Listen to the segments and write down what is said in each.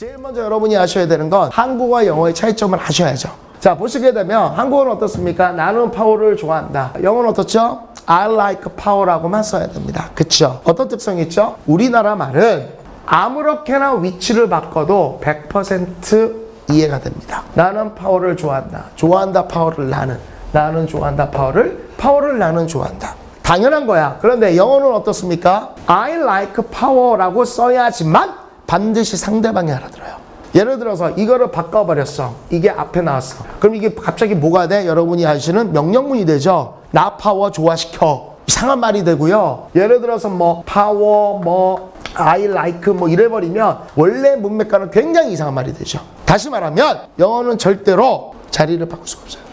제일 먼저 여러분이 아셔야 되는 건 한국어와 영어의 차이점을 아셔야죠. 자, 보시게 되면 한국어는 어떻습니까? 나는 파워를 좋아한다. 영어는 어떻죠? I like power라고만 써야 됩니다. 그쵸? 어떤 특성이 있죠? 우리나라 말은 아무렇게나 위치를 바꿔도 100% 이해가 됩니다. 나는 파워를 좋아한다. 좋아한다 파워를 나는 좋아한다 파워를 나는 좋아한다. 당연한 거야. 그런데 영어는 어떻습니까? I like power라고 써야지만 반드시 상대방이 알아들어요. 예를 들어서 이거를 바꿔버렸어. 이게 앞에 나왔어. 그럼 이게 갑자기 뭐가 돼? 여러분이 아시는 명령문이 되죠. 나 파워 좋아시켜. 이상한 말이 되고요. 예를 들어서 뭐 파워 I like 이래버리면 원래 문맥과는 굉장히 이상한 말이 되죠. 다시 말하면 영어는 절대로 자리를 바꿀 수가 없어요.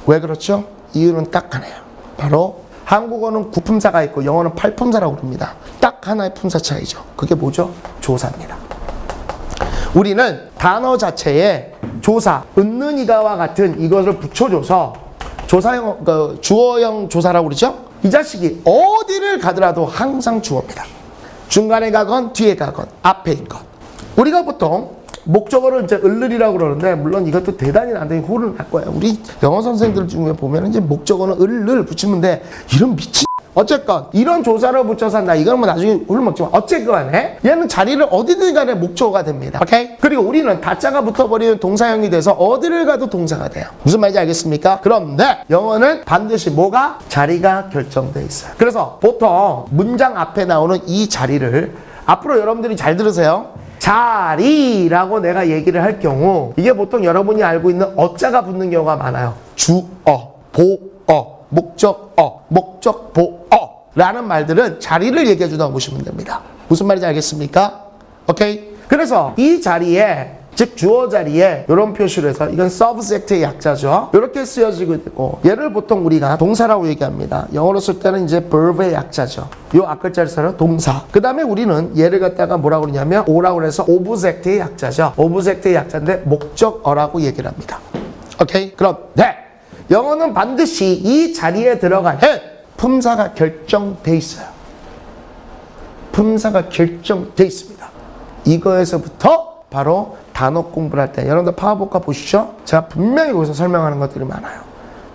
왜 그렇죠? 이유는 딱 하나예요. 바로 한국어는 구품사가 있고 영어는 팔품사라고 부릅니다. 딱 하나의 품사 차이죠. 그게 뭐죠? 조사입니다. 우리는 단어 자체에 조사, 은는이가와 같은 이것을 붙여줘서 조사형, 주어형 조사라고 그러죠? 이 자식이 어디를 가더라도 항상 주어입니다. 중간에 가건, 뒤에 가건, 앞에 있건. 우리가 보통 목적어를 이제 을을이라고 그러는데, 물론 이것도 대단히 난데 호를 날 거예요. 우리 영어 선생님들 중에 보면 이제 목적어는 을을 붙이면 돼. 이런 미친. 어쨌건 이런 조사를 붙여서 한다. 이건 뭐 나중에 홀 먹지만 어쨌건 얘는 자리를 어디든 간에 목적어가 됩니다. 오케이? 그리고 우리는 다자가 붙어버리는 동사형이 돼서 어디를 가도 동사가 돼요. 무슨 말인지 알겠습니까? 그런데 영어는 반드시 뭐가? 자리가 결정돼 있어요. 그래서 보통 문장 앞에 나오는 이 자리를 앞으로 여러분들이 잘 들으세요. 자리라고 내가 얘기를 할 경우 이게 보통 여러분이 알고 있는 어자가 붙는 경우가 많아요. 주어, 보어, 목적어, 목적보어 라는 말들은 자리를 얘기해 준다고 보시면 됩니다. 무슨 말인지 알겠습니까? 오케이? 그래서 이 자리에, 즉 주어 자리에 이런 표시를 해서 이건 subject의 약자죠. 이렇게 쓰여지고 있고, 얘를 보통 우리가 동사라고 얘기합니다. 영어로 쓸 때는 이제 verb의 약자죠. 요 앞글자를 써서 동사. 그 다음에 우리는 얘를 갖다가 뭐라고 그러냐면 o라고 해서 object의 약자죠. object의 약자인데 목적어라고 얘기를 합니다. 오케이? 그런데 영어는 반드시 이 자리에 들어가는 품사가 결정돼 있어요. 품사가 결정돼 있습니다. 이거에서부터 바로 단어 공부를 할 때, 여러분들 파워보카 보시죠? 제가 분명히 여기서 설명하는 것들이 많아요.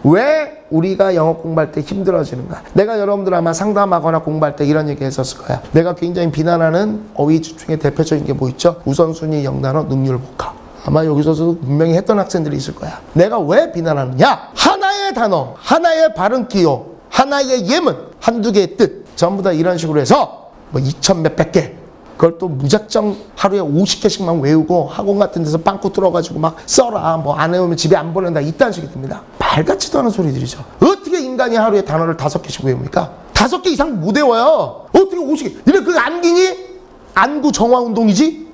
왜 우리가 영어 공부할 때 힘들어지는가? 내가 여러분들 아마 상담하거나 공부할 때 이런 얘기 했었을 거야. 내가 굉장히 비난하는 어휘 중에 대표적인 게 뭐 있죠? 우선순위, 영단어, 능률복합. 아마 여기서도 분명히 했던 학생들이 있을 거야. 내가 왜 비난하느냐? 하나의 단어, 하나의 발음 기호, 하나의 예문, 한두 개의 뜻, 전부 다 이런 식으로 해서 뭐 2,000 몇백 개, 그걸 또 무작정 하루에 50개씩만 외우고 학원 같은 데서 빵꾸 뚫어가지고 막 써라, 뭐 안 외우면 집에 안 보낸다, 이딴 식이 듭니다. 말 같지도 않은 소리들이죠. 어떻게 인간이 하루에 단어를 5개씩 외웁니까? 5개 이상 못 외워요. 어떻게 50개? 이래 그 안기니? 안구 정화 운동이지?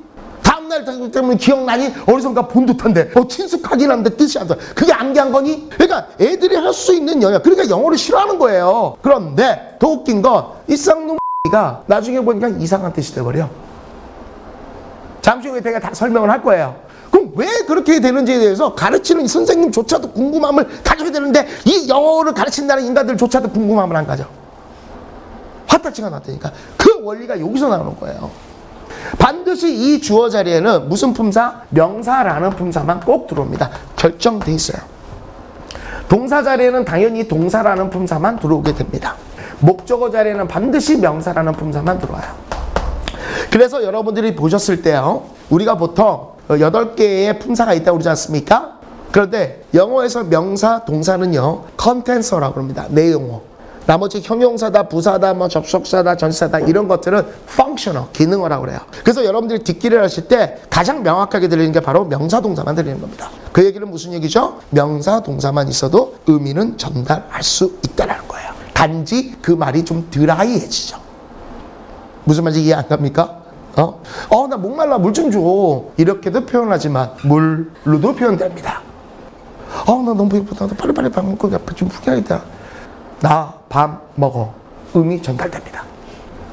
다음날 때문에 기억나니? 어디선가 본 듯한데 친숙하긴 한데 뜻이 안 돼. 그게 암기한 거니? 그러니까 애들이 할 수 있는 영역, 그러니까 영어를 싫어하는 거예요. 그런데 더 웃긴 건 이 쌍놈이가 나중에 보니까 이상한 뜻이 돼버려. 잠시 후에 제가 다 설명을 할 거예요. 그럼 왜 그렇게 되는지에 대해서 가르치는 선생님조차도 궁금함을 가지게 되는데 이 영어를 가르친다는 인간들조차도 궁금함을 안 가져. 화딱지가 났다니까. 그 원리가 여기서 나오는 거예요. 반드시 이 주어 자리에는 무슨 품사? 명사라는 품사만 꼭 들어옵니다. 결정돼 있어요. 동사 자리에는 당연히 동사라는 품사만 들어오게 됩니다. 목적어 자리에는 반드시 명사라는 품사만 들어와요. 그래서 여러분들이 보셨을 때요, 우리가 보통 8개의 품사가 있다고 그러지 않습니까? 그런데 영어에서 명사, 동사는요, 컨텐서라고 합니다. 내용어. 나머지 형용사다, 부사다, 뭐 접속사다, 전사다 이런 것들은 functional, 기능어라고 그래요. 그래서 여러분들이 듣기를 하실 때 가장 명확하게 들리는 게 바로 명사, 동사만 들리는 겁니다. 그 얘기는 무슨 얘기죠? 명사, 동사만 있어도 의미는 전달할 수 있다는 거예요. 단지 그 말이 좀 드라이해지죠. 무슨 말인지 이해 안 갑니까? 나 목말라 물 좀 줘. 이렇게도 표현하지만 물로도 표현됩니다. 나 너무 배고프다. 빨리빨리 밥 먹고 좀 푸겨야겠다. 나 밥 먹어. 의미 전달됩니다.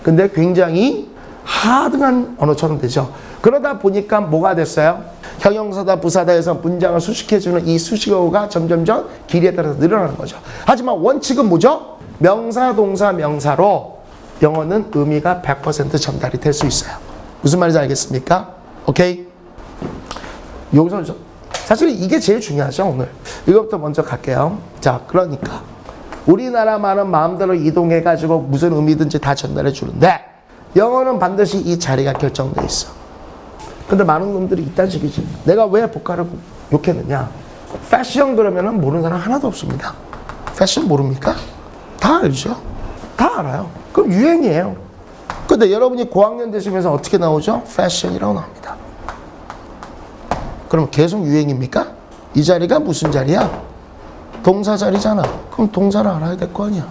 근데 굉장히 하드한 언어처럼 되죠. 그러다 보니까 뭐가 됐어요? 형용사다, 부사다 해서 문장을 수식해주는 이 수식어가 점점점 길이에 따라서 늘어나는 거죠. 하지만 원칙은 뭐죠? 명사, 동사, 명사로 영어는 의미가 100% 전달이 될 수 있어요. 무슨 말인지 알겠습니까? 오케이? 여기서 사실 이게 제일 중요하죠, 오늘. 이것부터 먼저 갈게요. 자, 그러니까 우리나라 말은 마음대로 이동해가지고 무슨 의미든지 다 전달해 주는데 영어는 반드시 이 자리가 결정돼 있어. 근데 많은 놈들이 이딴 식이지. 내가 왜 복화를 욕했느냐? 패션 그러면은 모르는 사람 하나도 없습니다. 패션 모릅니까? 다 알죠. 다 알아요. 그럼 유행이에요. 근데 여러분이 고학년 되시면서 어떻게 나오죠? 패션이라고 나옵니다. 그럼 계속 유행입니까? 이 자리가 무슨 자리야? 동사 자리잖아. 그럼 동사를 알아야 될 거 아니야.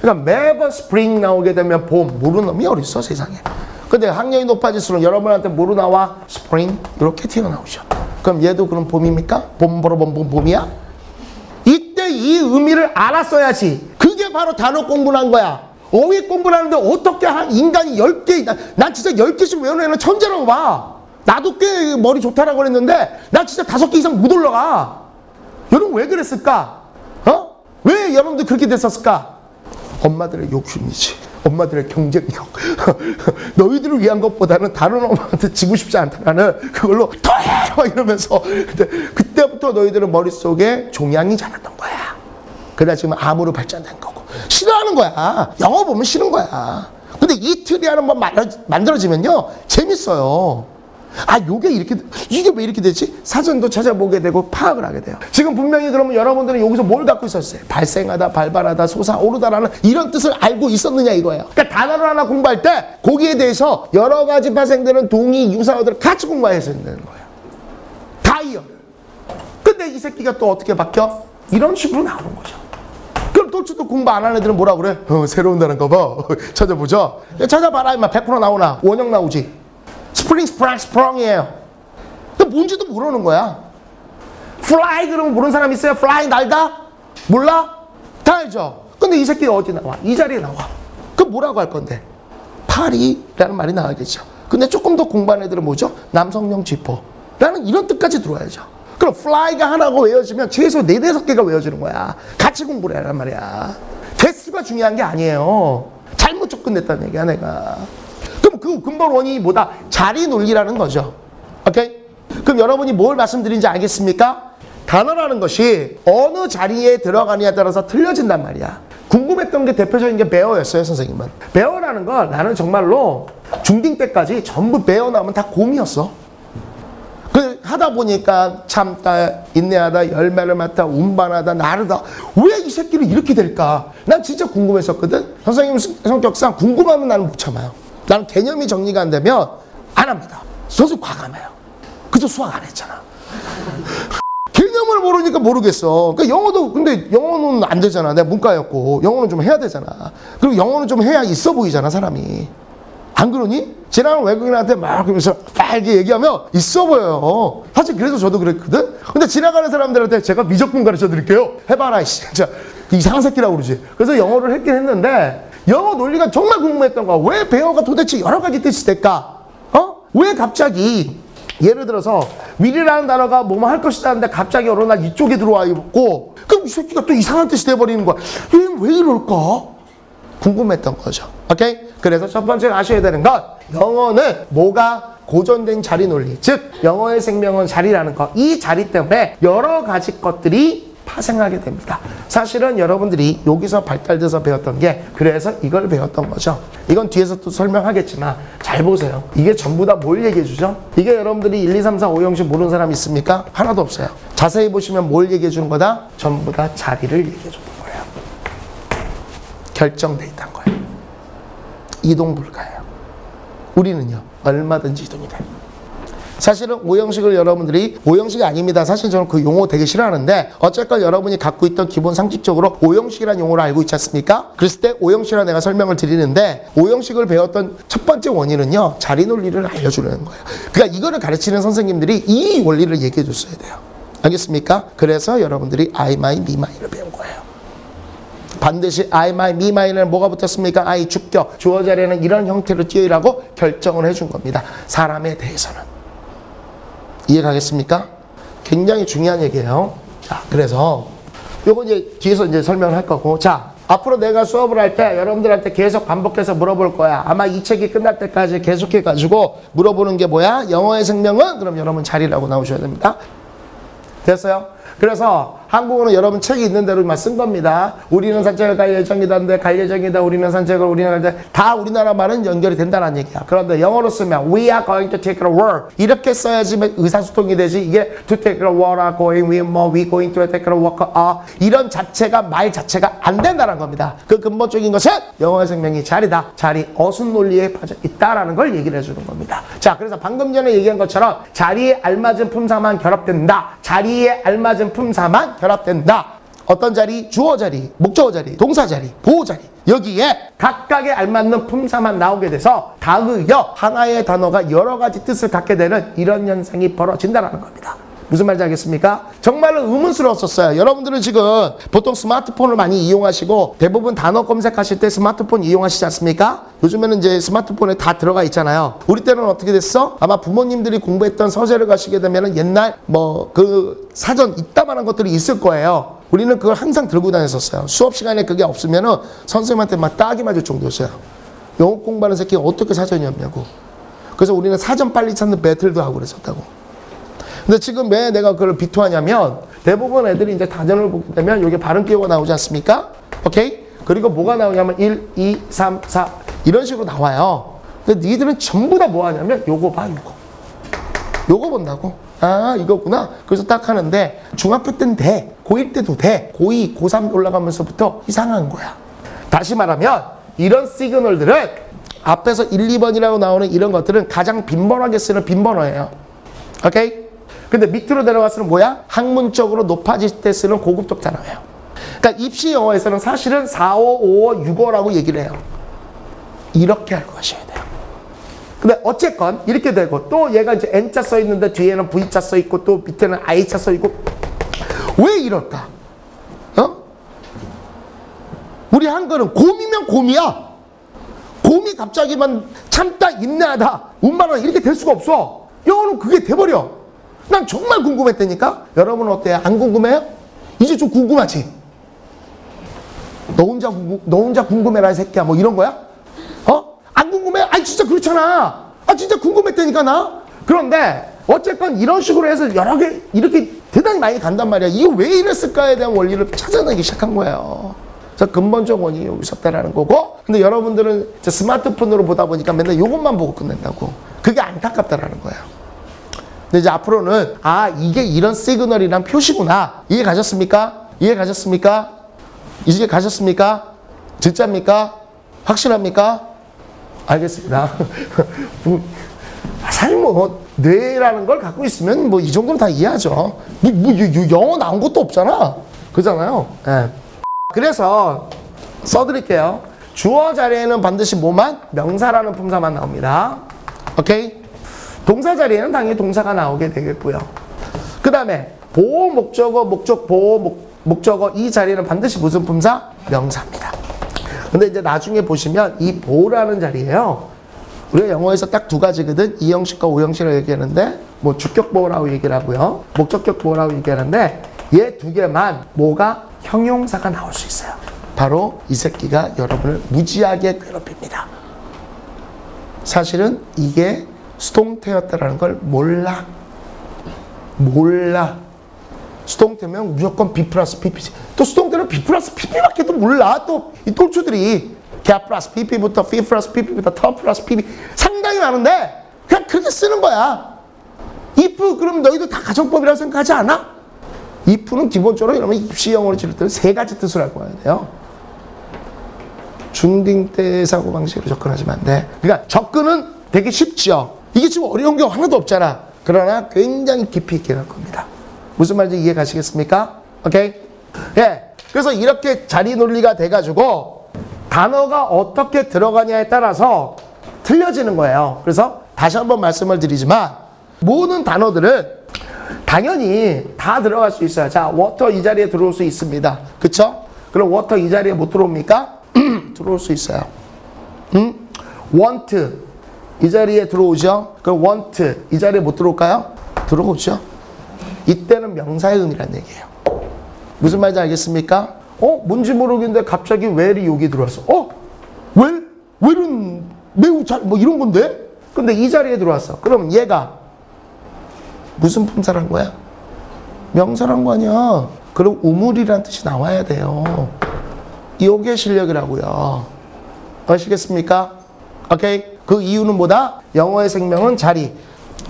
그러니까 매번 스프링 나오게 되면 봄, 모르는 놈이 어딨어 세상에. 근데 학년이 높아질수록 여러분한테 뭐로 나와? 스프링 이렇게 튀어나오죠. 그럼 얘도 그럼 봄입니까? 봄이야? 이때 이 의미를 알았어야지. 그게 바로 단어 공부를 한 거야. 어휘 공부를 하는데 어떻게 한 인간이 10개, 난 진짜 10개씩 외우는 애는 천재라고 봐. 나도 꽤 머리 좋다라고 그랬는데 난 진짜 5개 이상 못 올라가. 여러분 왜 그랬을까? 왜 여러분들 그렇게 됐었을까? 엄마들의 욕심이지. 엄마들의 경쟁력. 너희들을 위한 것보다는 다른 엄마한테 지고 싶지 않다라는 그걸로 더 해! 이러면서 그때부터 너희들은 머릿속에 종양이 자랐던 거야. 그러다 지금 암으로 발전된 거고. 싫어하는 거야. 영어 보면 싫은 거야. 근데 이 틀이 하나 만들어지면요 재밌어요. 아, 이게 왜 이렇게 되지? 사전도 찾아보게 되고 파악을 하게 돼요. 지금 분명히 그러면 여러분들은 여기서 뭘 갖고 있었어요? 발생하다, 발발하다, 솟아오르다라는 이런 뜻을 알고 있었느냐 이거예요. 그러니까 단어를 하나 공부할 때 거기에 대해서 여러 가지 발생되는 동의, 유사어들을 같이 공부해서 있는 거예요. 다이어를. 근데 이 새끼가 또 어떻게 바뀌어? 이런 식으로 나오는 거죠. 그럼 또 공부 안 하는 애들은 뭐라 그래? 새로운 단어인가 봐. 찾아보자. 찾아봐라 임마. 100% 나오나? 원형 나오지. 스프링이에요. 근데 뭔지도 모르는 거야. fly 그러면 모르는 사람 있어요? fly 날다? 몰라? 다 알죠? 근데 이 새끼가 어디 나와? 이 자리에 나와. 그럼 뭐라고 할 건데? 파리라는 말이 나와야겠죠. 근데 조금 더 공부한 애들은 뭐죠? 남성형 지퍼라는 이런 뜻까지 들어와야죠. 그럼 fly가 하나고 외워지면 최소 4-5개가 외워지는 거야. 같이 공부를 하란 말이야. 개수가 중요한 게 아니에요. 잘못 접근됐다는 얘기야 내가. 그럼 그 근본 원인이 뭐다? 자리 논리라는 거죠. 오케이? 그럼 여러분이 뭘 말씀드린지 알겠습니까? 단어라는 것이 어느 자리에 들어가느냐에 따라서 틀려진단 말이야. 궁금했던 게 대표적인 게 bear였어요, 선생님은. bear라는 건 나는 정말로 중딩 때까지 전부 bear 나오면 다 곰이었어. 그 하다 보니까 참다, 인내하다, 열매를 맡아, 운반하다, 나르다. 왜 이 새끼를 이렇게 될까? 난 진짜 궁금했었거든. 선생님 성격상 궁금하면 나는 못 참아요. 나는 개념이 정리가 안 되면 안 합니다. 선생님 과감해요. 그저 수학 안 했잖아. 개념을 모르니까 모르겠어. 그러니까 영어도, 근데 영어는 안 되잖아. 내가 문과였고 영어는 좀 해야 되잖아. 그리고 영어는 좀 해야 있어 보이잖아 사람이. 안 그러니? 지나가는 외국인한테 막 그러면서 빨게 얘기하면 있어 보여요. 사실 그래서 저도 그랬거든. 근데 지나가는 사람들한테 제가 미적분 가르쳐 드릴게요. 해봐라 진짜 이상한 새끼라고 그러지. 그래서 영어를 했긴 했는데 영어 논리가 정말 궁금했던 거야. 왜 bear가 도대체 여러 가지 뜻이 될까? 왜 갑자기 예를 들어서 will이라는 단어가 뭐뭐 할 것이다 하는데 갑자기 어느 날 이쪽에 들어와 있고 그럼 이 새끼가 또 이상한 뜻이 돼버리는 거야. 왜 이럴까? 궁금했던 거죠. 오케이? 그래서 첫 번째 아셔야 되는 건 영어는 뭐가 고전된 자리 논리, 즉 영어의 생명은 자리라는 거. 이 자리 때문에 여러 가지 것들이 파생하게 됩니다. 사실은 여러분들이 여기서 발달돼서 배웠던 게 그래서 이걸 배웠던 거죠. 이건 뒤에서 또 설명하겠지만 잘 보세요. 이게 전부 다 뭘 얘기해 주죠? 이게 여러분들이 1, 2, 3, 4, 5 형식 모르는 사람 있습니까? 하나도 없어요. 자세히 보시면 뭘 얘기해 주는 거다? 전부 다 자리를 얘기해 주는 거예요. 결정돼 있다는 거예요. 이동 불가예요. 우리는요 얼마든지 이동이 돼요. 사실은 오형식을 여러분들이 오형식이 아닙니다. 사실 저는 그 용어 되게 싫어하는데 어쨌건 여러분이 갖고 있던 기본 상식적으로 오형식이라는 용어를 알고 있지 않습니까? 그랬을 때 오형식이라 내가 설명을 드리는데 오형식을 배웠던 첫 번째 원인은요 자리 논리를 알려주는 거예요. 그러니까 이거를 가르치는 선생님들이 이 원리를 얘기해 줬어야 돼요. 알겠습니까? 그래서 여러분들이 I, my, me, my를 배운 거예요. 반드시 I, my, me, my는 뭐가 붙었습니까? I, 주격, 주어 자리에는 이런 형태로 띄어라고 결정을 해준 겁니다. 사람에 대해서는. 이해가겠습니까? 굉장히 중요한 얘기예요. 자, 그래서 요거 이제 뒤에서 이제 설명을 할 거고, 자, 앞으로 내가 수업을 할 때 여러분들한테 계속 반복해서 물어볼 거야. 아마 이 책이 끝날 때까지 계속해가지고 물어보는 게 뭐야? 영어의 생명은? 그럼 여러분 자리라고 나오셔야 됩니다. 됐어요? 그래서 한국어는 여러분 책이 있는 대로만 쓴 겁니다. 우리는 산책을 갈 예정이다인데 갈 예정이다. 우리는 산책을 우리는 갈 때 다 우리나라 말은 연결이 된다는 얘기야. 그런데 영어로 쓰면 we are going to take a walk 이렇게 써야지 의사소통이 되지. 이게 to take a walk, are going, we going to take a walk, 이런 자체가 말 자체가 안 된다는 겁니다. 그 근본적인 것은 영어의 생명이 자리다. 자리 어순 논리에 빠져 있다라는 걸 얘기를 해주는 겁니다. 자, 그래서 방금 전에 얘기한 것처럼 자리에 알맞은 품사만 결합된다. 자리에 알맞은 품사만 결합된다. 어떤 자리? 주어 자리, 목적어 자리, 동사 자리, 보호 자리. 여기에 각각에 알맞는 품사만 나오게 돼서 다의어 하나의 단어가 여러 가지 뜻을 갖게 되는 이런 현상이 벌어진다는 겁니다. 무슨 말인지 알겠습니까? 정말로 의문스러웠었어요. 여러분들은 지금 보통 스마트폰을 많이 이용하시고 대부분 단어 검색하실 때 스마트폰 이용하시지 않습니까? 요즘에는 이제 스마트폰에 다 들어가 있잖아요. 우리 때는 어떻게 됐어? 아마 부모님들이 공부했던 서재를 가시게 되면 옛날 뭐 그 사전 이따만한 것들이 있을 거예요. 우리는 그걸 항상 들고 다녔었어요. 수업 시간에 그게 없으면은 선생님한테 막 따기 맞을 정도였어요. 영어 공부하는 새끼가 어떻게 사전이 없냐고. 그래서 우리는 사전 빨리 찾는 배틀도 하고 그랬었다고. 근데 지금 왜 내가 그걸 비토하냐면 대부분 애들이 이제 다전을 보게 되면 여기 발음 기호가 나오지 않습니까? 오케이? 그리고 뭐가 나오냐면 1, 2, 3, 4 이런 식으로 나와요. 근데 니들은 전부 다 뭐 하냐면 요거 봐, 요거 본다고. 아, 이거구나. 그래서 딱 하는데 중학교 때는 돼. 고1 때도 돼. 고2, 고3 올라가면서부터 이상한 거야. 다시 말하면 이런 시그널들은 앞에서 1, 2번이라고 나오는 이런 것들은 가장 빈번하게 쓰는 빈번어예요. 오케이? 근데 밑으로 내려가서는 뭐야? 학문적으로 높아질 때 쓰는 고급적 단어예요. 그러니까 입시 영어에서는 사실은 4어, 5어, 6어라고 얘기를 해요. 이렇게 알고 가셔야 돼요. 근데 어쨌건 이렇게 되고 또 얘가 이제 N자 써 있는데 뒤에는 V자 써 있고 또 밑에는 I자 써 있고 왜 이럴까? 어? 우리 한글은 곰이면 곰이야. 곰이 갑자기만 참다 인내하다 운반하다 이렇게 될 수가 없어. 영어는 그게 돼버려. 난 정말 궁금했다니까. 여러분은 어때요? 안 궁금해요? 이제 좀 궁금하지? 너 혼자 궁금해라 이 새끼야 뭐 이런 거야? 어? 안 궁금해? 아니 진짜 그렇잖아. 아 진짜 궁금했다니까 나. 그런데 어쨌건 이런 식으로 해서 여러 개 이렇게 대단히 많이 간단 말이야. 이거 왜 이랬을까에 대한 원리를 찾아내기 시작한 거예요. 그래서 근본적 원인이 여기 있었다라는 거고. 근데 여러분들은 스마트폰으로 보다 보니까 맨날 이것만 보고 끝낸다고. 그게 안타깝다라는 거예요. 근데 이제 앞으로는 아 이게 이런 시그널이란 표시구나. 이해 가셨습니까? 이해 가셨습니까? 이해 가셨습니까? 진짜입니까? 확실합니까? 알겠습니다. 사실 뭐 뇌라는 걸 갖고 있으면 뭐 이 정도는 다 이해하죠. 영어 나온 것도 없잖아. 그잖아요. 네. 그래서 써드릴게요. 주어 자리에는 반드시 뭐만? 명사라는 품사만 나옵니다. 오케이? 동사 자리에는 당연히 동사가 나오게 되겠고요. 그 다음에 보호 목적어, 목적어 이 자리에는 반드시 무슨 품사? 명사입니다. 근데 이제 나중에 보시면 이 보호라는 자리예요. 우리가 영어에서 딱 두 가지거든. 이형식과 오형식을 얘기하는데 뭐 주격 보호라고 얘기를 하고요. 목적격 보호라고 얘기하는데 얘 두 개만 뭐가 형용사가 나올 수 있어요. 바로 이 새끼가 여러분을 무지하게 괴롭힙니다. 사실은 이게 수동태였다라는 걸 몰라. 수동태면 무조건 B 플러스 PP지. 또 수동태는 B 플러스 PP밖에 또 몰라. 또 이 똘추들이 get 플러스 PP부터 P 플러스 PP부터 T 플러스 PP 상당히 많은데 그냥 그렇게 쓰는 거야. if 그럼 너희도 다 가정법이라고 생각하지 않아? if는 기본적으로 여러분 입시 영어로 지를 때는 세 가지 뜻을 알고 와야 돼요. 중딩 때 사고방식으로 접근하시면 안 돼. 그러니까 접근은 되게 쉽죠. 이게 지금 어려운 게 하나도 없잖아. 그러나 굉장히 깊이 있게 갈 겁니다. 무슨 말인지 이해 가시겠습니까? 오케이? 예. 그래서 이렇게 자리 논리가 돼가지고 단어가 어떻게 들어가냐에 따라서 틀려지는 거예요. 그래서 다시 한번 말씀을 드리지만 모든 단어들은 당연히 다 들어갈 수 있어요. 자, water 이 자리에 들어올 수 있습니다. 그쵸? 그럼 water 이 자리에 못 들어옵니까? 들어올 수 있어요. want 이 자리에 들어오죠? 그럼 want 이 자리에 못 들어올까요? 들어오죠. 이때는 명사의 의미란 얘기예요. 무슨 말인지 알겠습니까? 뭔지 모르겠는데 갑자기 where이 여기 들어왔어. where은 매우 잘, 뭐 이런 건데? 근데 이 자리에 들어왔어. 그럼 얘가 무슨 품사란 거야? 명사란 거 아니야. 그럼 우물이란 뜻이 나와야 돼요. 이게 실력이라고요. 아시겠습니까? 오케이? 그 이유는 뭐다? 영어의 생명은 자리.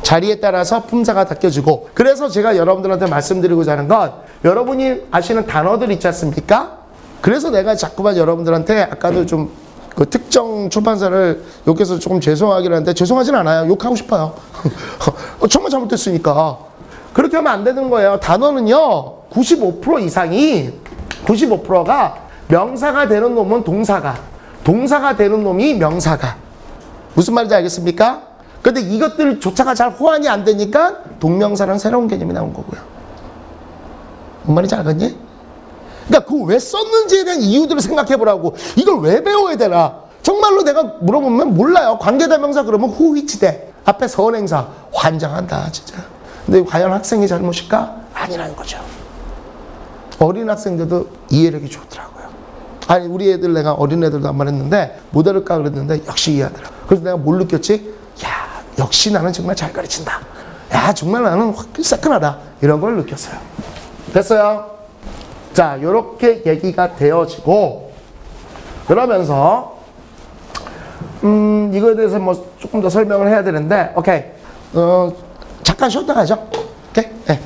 자리에 따라서 품사가 바뀌어지고, 그래서 제가 여러분들한테 말씀드리고자 하는 건, 여러분이 아시는 단어들 있지 않습니까? 그래서 내가 자꾸만 여러분들한테 아까도 좀 그 특정 출판사를 욕해서 조금 죄송하긴 한데, 죄송하진 않아요. 욕하고 싶어요. 정말 잘못됐으니까. 그렇게 하면 안 되는 거예요. 단어는요, 95% 이상이, 95%가 명사가 되는 놈은 동사가 되는 놈이 명사가. 무슨 말인지 알겠습니까? 근데 이것들조차가 잘 호환이 안 되니까 동명사랑 새로운 개념이 나온 거고요. 뭔 말인지 알겠니? 그러니까 그 왜 썼는지에 대한 이유들을 생각해 보라고. 이걸 왜 배워야 되나? 정말로 내가 물어보면 몰라요. 관계대명사 그러면 후위치대. 앞에 선행사. 환장한다 진짜. 근데 과연 학생이 잘못일까? 아니라는 거죠. 어린 학생들도 이해력이 좋더라고요. 아니 우리 애들, 내가 어린 애들도 한 번 했는데 못 알을까 그랬는데 역시 이해하더라. 그래서 내가 뭘 느꼈지? 야, 역시 나는 정말 잘 가르친다. 야, 정말 나는 확 새끈하다. 이런 걸 느꼈어요. 됐어요? 자, 요렇게 얘기가 되어지고, 그러면서 이거에 대해서 뭐 조금 더 설명을 해야 되는데, 오케이. 잠깐 쉬었다 가죠. 오케이? 네.